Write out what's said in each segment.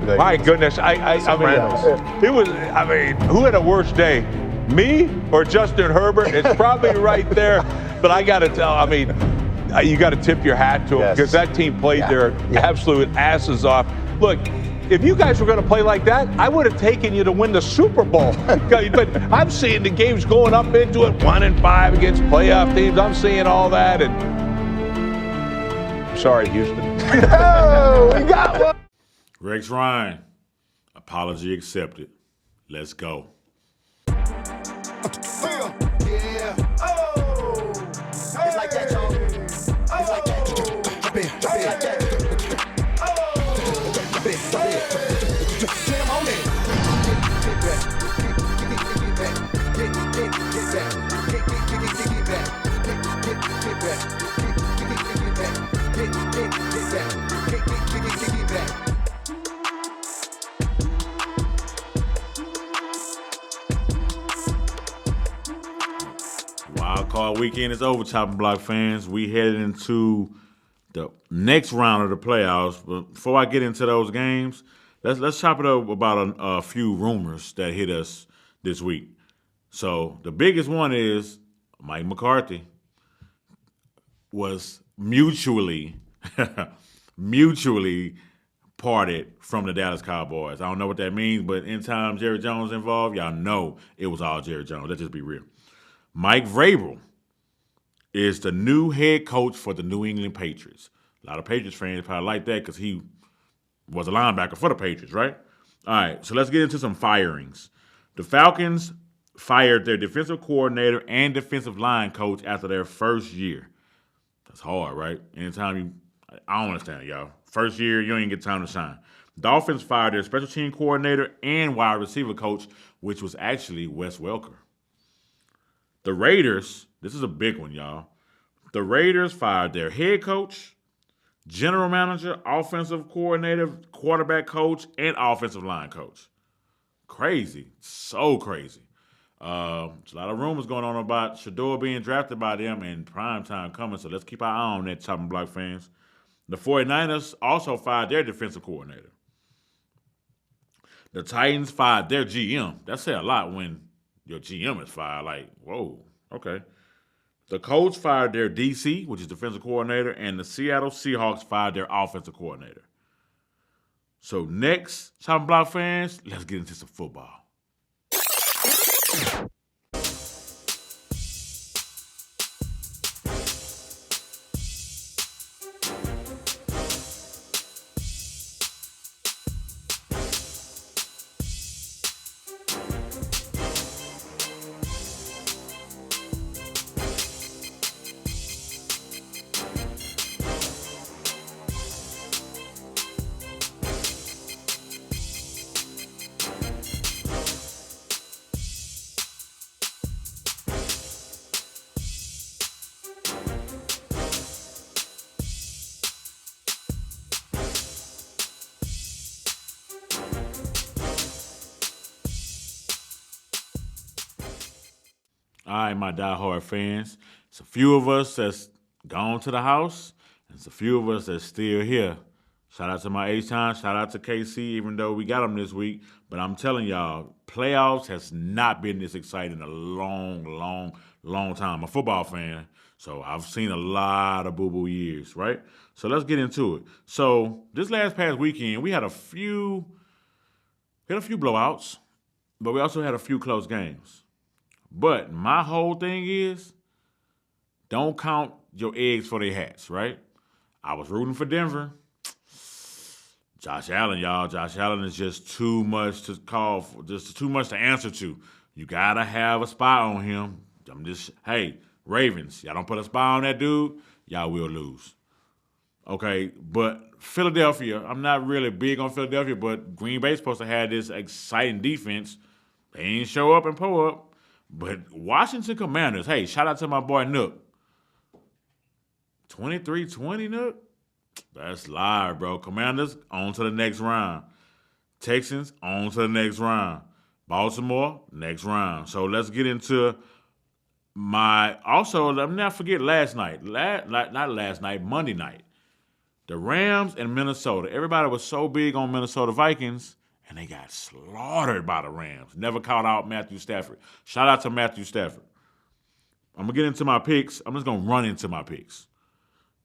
My goodness, I mean, it was. I mean, who had a worse day, me or Justin Herbert? It's probably right there. But I got to tell. I mean, you got to tip your hat to them because that team played their absolute asses off. Look. If you guys were going to play like that, I would have taken you to win the Super Bowl. But I'm seeing the games going up into it, 1-5 against playoff teams. I'm seeing all that, and sorry, Houston. Oh, we got one. Rex Ryan, apology accepted. Let's go. Wild card weekend is over, Chopping Block fans. We headed into the next round of the playoffs. But before I get into those games, let's chop it up about a few rumors that hit us this week. So the biggest one is Mike McCarthy was mutually parted from the Dallas Cowboys. I don't know what that means, but anytime Jerry Jones involved, y'all know it was all Jerry Jones. Let's just be real. Mike Vrabel is the new head coach for the New England Patriots. A lot of Patriots fans probably like that because he was a linebacker for the Patriots, right? All right, so let's get into some firings. The Falcons fired their defensive coordinator and defensive line coach after their first year. That's hard, right? Anytime I don't understand it, y'all. First year, you don't even get time to shine. Dolphins fired their special team coordinator and wide receiver coach, which was actually Wes Welker. The Raiders, this is a big one, y'all. The Raiders fired their head coach, general manager, offensive coordinator, quarterback coach, and offensive line coach. Crazy. So crazy. There's a lot of rumors going on about Shador being drafted by them and prime time coming, so let's keep our eye on that, Chopping Block fans. The 49ers also fired their defensive coordinator. The Titans fired their GM. That said a lot when your GM is fired. Like, whoa, okay. The Colts fired their DC, which is defensive coordinator, and the Seattle Seahawks fired their offensive coordinator. So next, Chopping Block fans, let's get into some football. All right, my diehard fans. It's a few of us that's gone to the house, and it's a few of us that's still here. Shout out to my H-Time. Shout out to KC, even though we got them this week. But I'm telling y'all, playoffs has not been this exciting in a long time. I'm a football fan, so I've seen a lot of boo-boo years, right? So let's get into it. So this past weekend, we had a few blowouts, but we also had a few close games. But my whole thing is, don't count your eggs for their hats, right? I was rooting for Denver. Josh Allen, y'all. Josh Allen is just too much to call for, just too much to answer to. You got to have a spy on him. Hey, Ravens, y'all don't put a spy on that dude, y'all will lose. Okay, but Philadelphia, I'm not really big on Philadelphia, but Green Bay's supposed to have this exciting defense. They ain't show up and pull up. But Washington Commanders, hey, shout out to my boy Nook. 23-20, Nook? That's live, bro. Commanders, on to the next round. Texans, on to the next round. Baltimore, next round. So let's get into also, let me not forget last night. Monday night. The Rams and Minnesota. Everybody was so big on Minnesota Vikings, and they got slaughtered by the Rams. Never caught out Matthew Stafford. Shout out to Matthew Stafford. I'm going to get into my picks. I'm just going to run into my picks.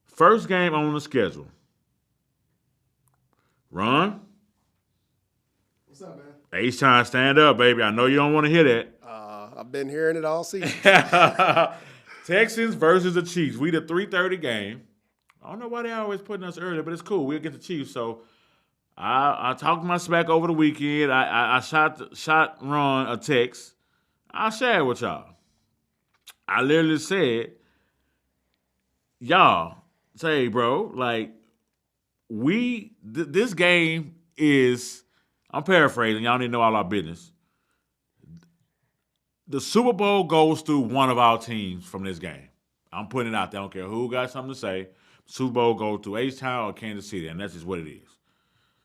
First game on the schedule. Ron? What's up, man? H-Time, stand up, baby. I know you don't want to hear that. I've been hearing it all season. Texans versus the Chiefs. We the 3:30 game. I don't know why they always putting us early, but it's cool. We'll get the Chiefs. So I talked my smack over the weekend. I shot Ron a text. I'll share it with y'all. I literally said, y'all, say, bro, like, this game is, I'm paraphrasing, y'all need to know all our business. The Super Bowl goes through one of our teams from this game. I'm putting it out there. I don't care who got something to say. Super Bowl goes through H-Town or Kansas City, and that's just what it is.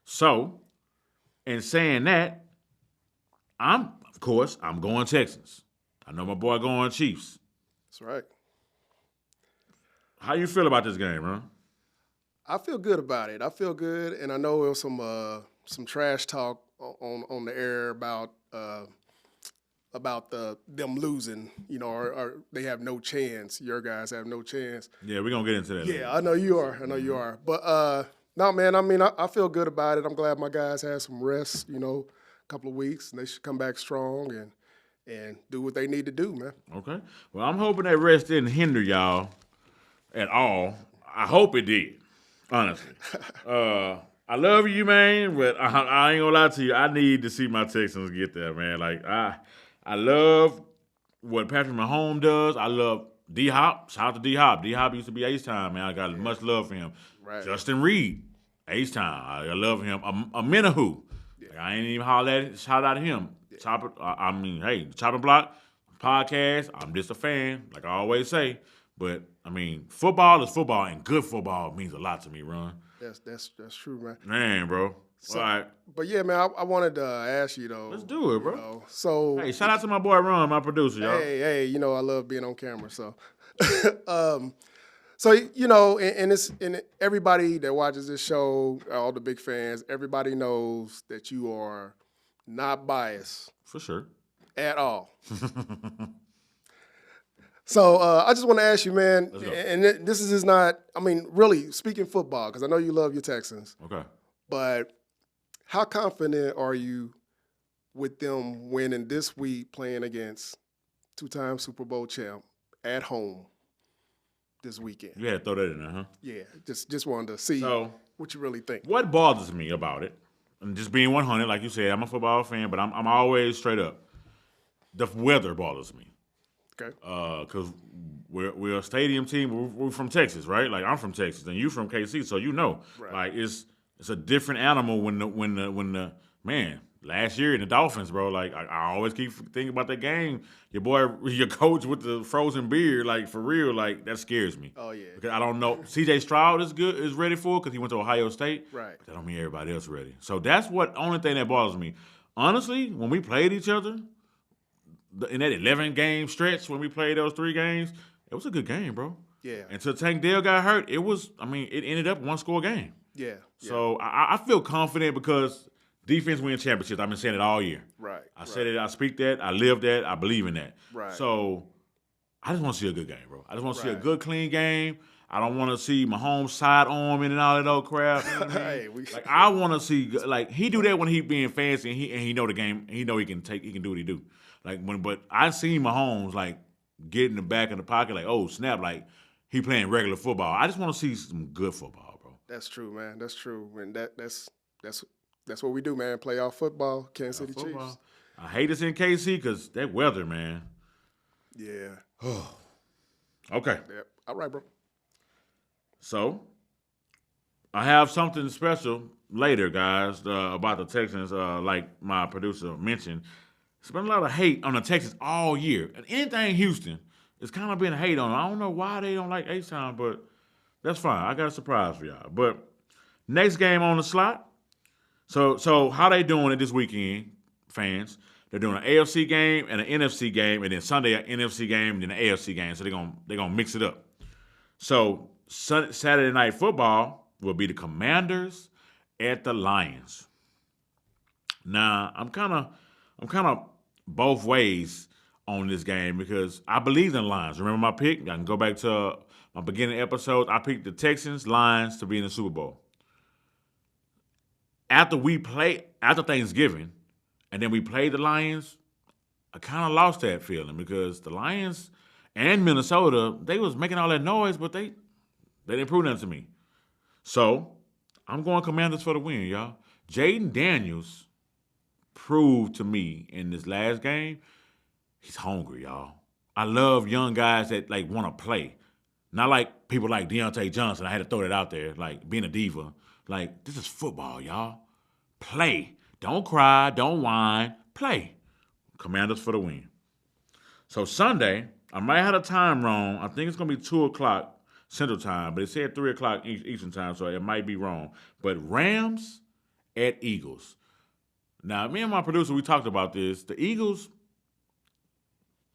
So, in saying that, I'm going Texans. I know my boy going Chiefs. That's right. How you feel about this game, man? I feel good about it. I feel good, and I know there was some trash talk on the air about them losing, or they have no chance. Your guys have no chance. Yeah, we're going to get into that later. Yeah, I know you are. But, no, man, I mean, I feel good about it. I'm glad my guys had some rest, a couple of weeks, and they should come back strong and do what they need to do, man. Okay. Well, I'm hoping that rest didn't hinder y'all at all. I hope it did, honestly. I love you, man, but I ain't going to lie to you. I need to see my Texans get there, man. Like, I love what Patrick Mahomes does. I love D-Hop. Shout out to D-Hop. D-Hop used to be H-Time, man. I got much love for him. Right. Justin Reed, H-Time. I love him. A Minahu. Yeah. Like, I ain't even shout out to him. Yeah. Hey, the Chopping Block podcast, I'm just a fan, like I always say. But, I mean, football is football, and good football means a lot to me, Ron. That's true, man. Man, bro. So, all right. But yeah, man, I wanted to ask you though. Let's do it, bro. So hey, shout out to my boy Ron, my producer, y'all. Hey, I love being on camera. So, and everybody that watches this show, all the big fans, everybody knows that you are not biased for sure at all. So I just want to ask you, man, and this is not. I mean, really speaking football, because I know you love your Texans. Okay. But how confident are you with them winning this week, playing against two-time Super Bowl champ at home this weekend? You had to throw that in there, huh? Yeah, just wanted to see what you really think. What bothers me about it, and just being 100, like you said, I'm a football fan, but I'm always straight up. The weather bothers me. Okay. Because we're a stadium team. We're from Texas, right? Like I'm from Texas, and you from KC, so you know, right. Like it's a different animal when the man last year in the Dolphins, bro. Like I always keep thinking about that game. Your coach with the frozen beard, like for real, like that scares me. Oh yeah. Because I don't know. C.J. Stroud is ready for it because he went to Ohio State. Right. But that don't mean everybody else ready. So that's what only thing that bothers me. Honestly, when we played each other in that 11-game stretch, when we played those 3 games, it was a good game, bro. Yeah. Until Tank Dell got hurt, it ended up a 1-score game. Yeah. So I feel confident because defense wins championships. I've been saying it all year. Right. I said it. I speak that. I live that. I believe in that. Right. So I just want to see a good game, bro. I just want to see a good, clean game. I don't want to see Mahomes sidearming and all that old crap. You know what I mean? I want to see he do that when he being fancy and he know the game. He know he can do what he do. But I seen Mahomes get in the back of the pocket oh snap, he playing regular football. I just want to see some good football, bro. That's true, man. That's true, and that's what we do, man. Playoff football, Kansas City Chiefs. I hate this in KC because that weather, man. Yeah. Okay. Yep. All right, bro. So I have something special later, guys, about the Texans. Like my producer mentioned, there's been a lot of hate on the Texans all year. And anything Houston, it's kind of been hate on them. I don't know why they don't like H-Town, but that's fine. I got a surprise for y'all. But next game on the slot. So how they doing it this weekend, fans? They're doing an AFC game and an NFC game, and then Sunday an NFC game and then an AFC game. So they're gonna mix it up. So Saturday Night Football, will be the Commanders at the Lions. Now, I'm kind of both ways on this game because I believe in the Lions. Remember my pick? I can go back to my beginning episode. I picked the Texans, Lions to be in the Super Bowl. After Thanksgiving, and then we played the Lions, I kind of lost that feeling because the Lions and Minnesota, they was making all that noise, but they didn't prove nothing to me. So I'm going Commanders for the win, y'all. Jaden Daniels proved to me in this last game, he's hungry, y'all. I love young guys that like want to play. Not like people like Deontay Johnson. I had to throw that out there, like being a diva. Like, this is football, y'all. Play. Don't cry. Don't whine. Play. Commanders for the win. So Sunday, I might have the time wrong. I think it's going to be 2 o'clock Central Time, but it said 3 o'clock Eastern Time, so it might be wrong. But Rams at Eagles. Now, me and my producer, we talked about this. The Eagles,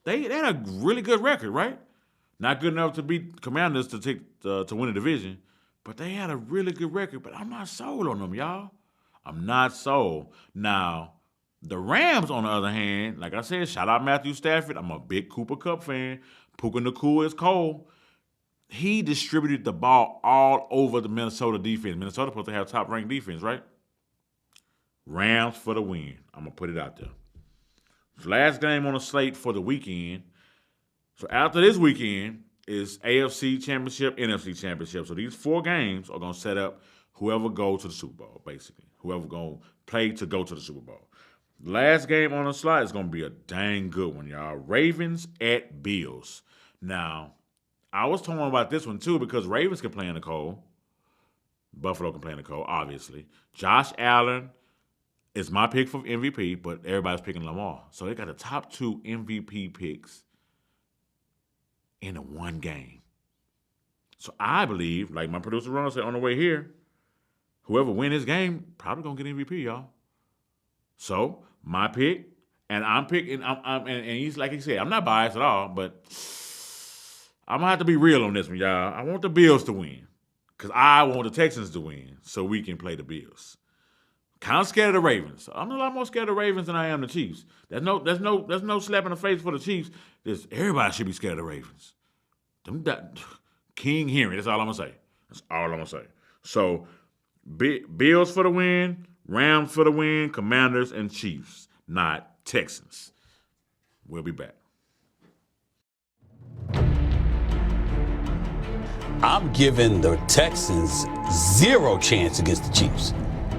they had a really good record, right? Not good enough to beat Commanders to win the division, but they had a really good record. But I'm not sold on them, y'all. I'm not sold. Now, the Rams, on the other hand, like I said, shout out Matthew Stafford. I'm a big Cooper Kupp fan. Puka Nacua is cold. He distributed the ball all over the Minnesota defense. Minnesota's supposed to have top-ranked defense, right? Rams for the win. I'm going to put it out there. Last game on the slate for the weekend. So after this weekend is AFC Championship, NFC Championship. So these 4 games are going to set up whoever goes to the Super Bowl, basically. Whoever going to play to go to the Super Bowl. Last game on the slide is going to be a dang good one, y'all. Ravens at Bills. Now, I was torn about this one, too, because Ravens can play in the cold. Buffalo can play in the cold, obviously. Josh Allen is my pick for MVP, but everybody's picking Lamar. So they got the top 2 MVP picks in a one game. So I believe, like my producer Ron said on the way here, whoever win this game probably gonna get MVP, y'all. So my pick, and I'm picking, and he's like he said, I'm not biased at all, but I'm gonna have to be real on this one, y'all. I want the Bills to win because I want the Texans to win so we can play the Bills. Kind of scared of the Ravens. I'm a lot more scared of the Ravens than I am the Chiefs. There's no slap in the face for the Chiefs. Everybody should be scared of the Ravens. King Henry. That's all I'm gonna say. That's all I'm gonna say. So, Bills for the win, Rams for the win, Commanders and Chiefs, not Texans. We'll be back. I'm giving the Texans 0 chance against the Chiefs.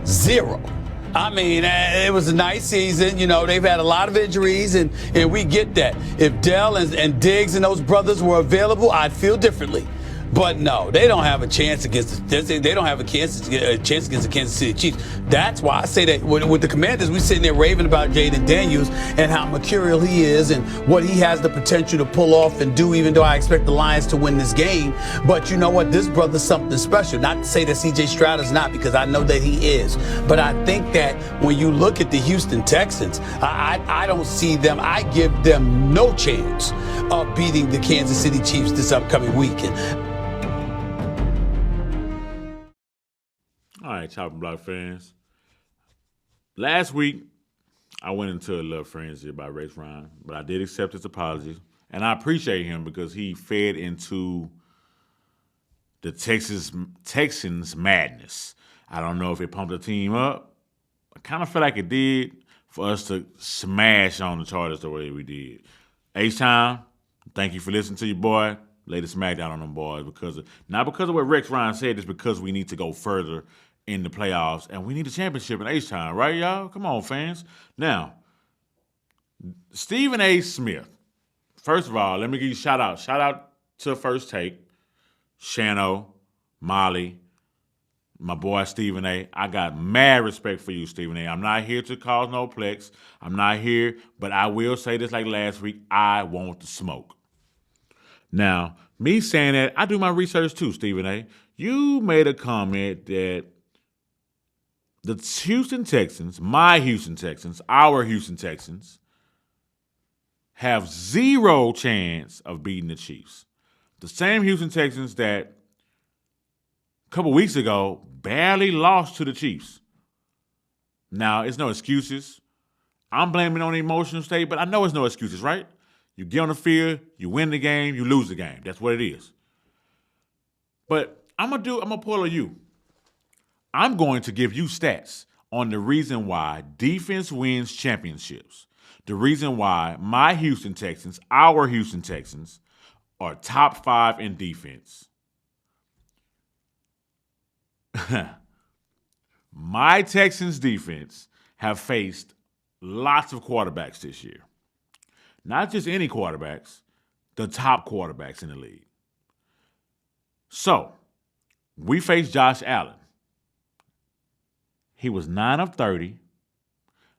0. I mean, it was a nice season. You know, they've had a lot of injuries, and we get that. If Dell and Diggs and those brothers were available, I'd feel differently. But no, they don't have a chance against they don't have a chance against the Kansas City Chiefs. That's why I say that with the Commanders, we're sitting there raving about Jaden Daniels and how mercurial he is and what he has the potential to pull off and do, even though I expect the Lions to win this game. But you know what? This brother's something special. Not to say that C.J. Stroud is not, because I know that he is. But I think that when you look at the Houston Texans, I don't see them. I give them no chance of beating the Kansas City Chiefs this upcoming weekend. All right, Chopping Block fans. Last week, I went into a little frenzy about Rex Ryan, but I did accept his apology. And I appreciate him because he fed into the Texans madness. I don't know if it pumped the team up. I kind of feel like it did for us to smash on the Chargers the way we did. H-Time, thank you for listening to your boy. Lay the smackdown on them boys not because of what Rex Ryan said, it's because we need to go further in the playoffs, and we need a championship in H-Time, right, y'all? Come on, fans. Now, Stephen A. Smith. First of all, let me give you a shout out. Shout out to First Take, Shano, Molly, my boy Stephen A. I got mad respect for you, Stephen A. I'm not here to cause no plex. I'm not here, but I will say this like last week. I want the smoke. Now, me saying that, I do my research too, Stephen A. You made a comment that the Houston Texans, my Houston Texans, our Houston Texans, have 0 chance of beating the Chiefs. The same Houston Texans that a couple weeks ago, barely lost to the Chiefs. Now, it's no excuses. I'm blaming it on the emotional state, but I know it's no excuses, right? You get on the field, you win the game, you lose the game. That's what it is. But I'm gonna pull a you. I'm going to give you stats on the reason why defense wins championships. The reason why my Houston Texans, our Houston Texans, are top 5 in defense. My Texans defense have faced lots of quarterbacks this year. Not just any quarterbacks, the top quarterbacks in the league. So, we faced Josh Allen. He was 9 of 30.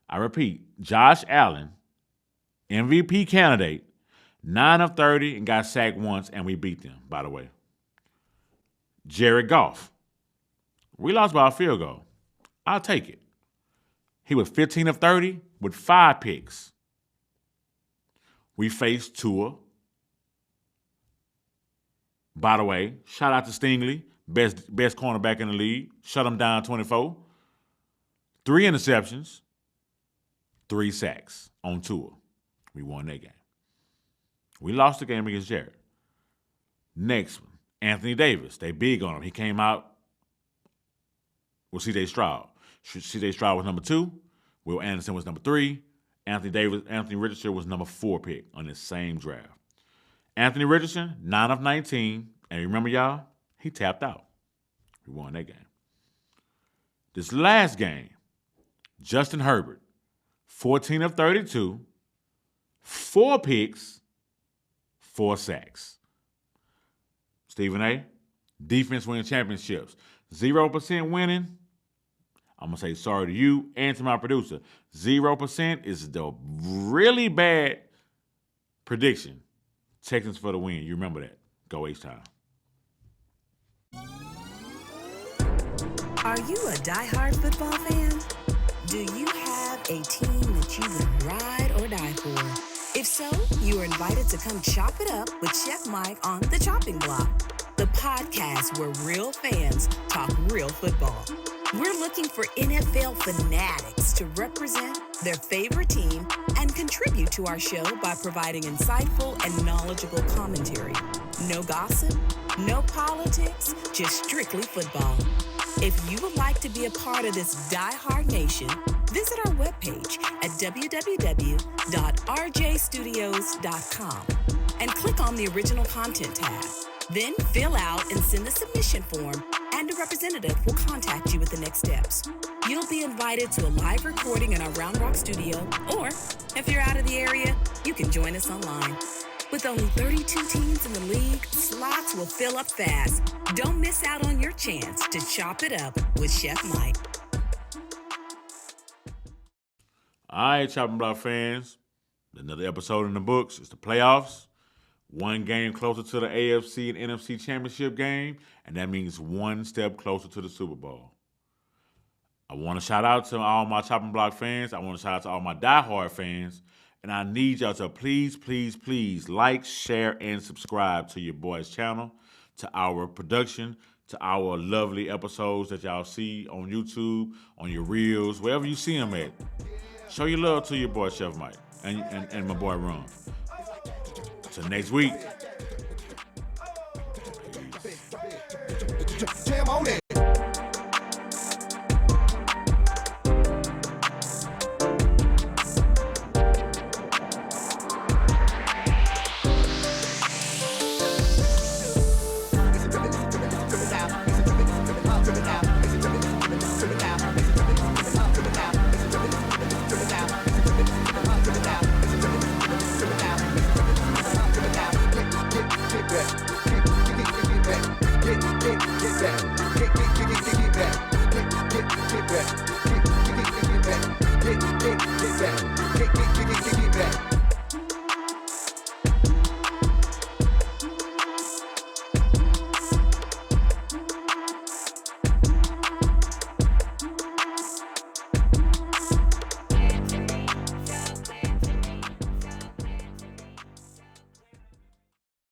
I repeat, Josh Allen, MVP candidate, 9 of 30 and got sacked once, and we beat them, by the way. Jared Goff. We lost by a field goal. I'll take it. He was 15 of 30 with 5 picks. We faced Tua. By the way, shout out to Stingley, best cornerback in the league. Shut him down 24. 3 interceptions, 3 sacks on Tua. We won that game. We lost the game against Jared. Next one, Anthony Davis. They big on him. He came out with C.J. Stroud. C.J. Stroud was number 2. Will Anderson was number 3. Anthony Richardson was number 4 pick on this same draft. Anthony Richardson, 9 of 19. And remember, y'all, he tapped out. We won that game. This last game, Justin Herbert, 14 of 32, 4 picks, 4 sacks. Stephen A., defense winning championships. 0% winning. I'm going to say sorry to you and to my producer. 0% is the really bad prediction. Texans for the win. You remember that. Go H-Time. Are you a diehard football fan? Do you have a team that you would ride or die for? If so, you are invited to come chop it up with Chef Mike on The Chopping Block, the podcast where real fans talk real football. We're looking for NFL fanatics to represent their favorite team and contribute to our show by providing insightful and knowledgeable commentary. No gossip, no politics, just strictly football. If you would like to be a part of this diehard nation, visit our webpage at www.rjstudios.com and click on the original content tab. Then fill out and send a submission form, and a representative will contact you with the next steps. You'll be invited to a live recording in our Round Rock studio, or if you're out of the area, you can join us online. With only 32 teams in the league, slots will fill up fast. Don't miss out on your chance to chop it up with Chef Mike. All right, Chopping Block fans. Another episode in the books. It's the playoffs. One game closer to the AFC and NFC championship game, and that means one step closer to the Super Bowl. I want to shout out to all my Chopping Block fans. I want to shout out to all my diehard fans. And I need y'all to please, please, please like, share, and subscribe to your boy's channel, to our production, to our lovely episodes that y'all see on YouTube, on your reels, wherever you see them at. Show your love to your boy, Chef Mike, and my boy, Ron. Till next week.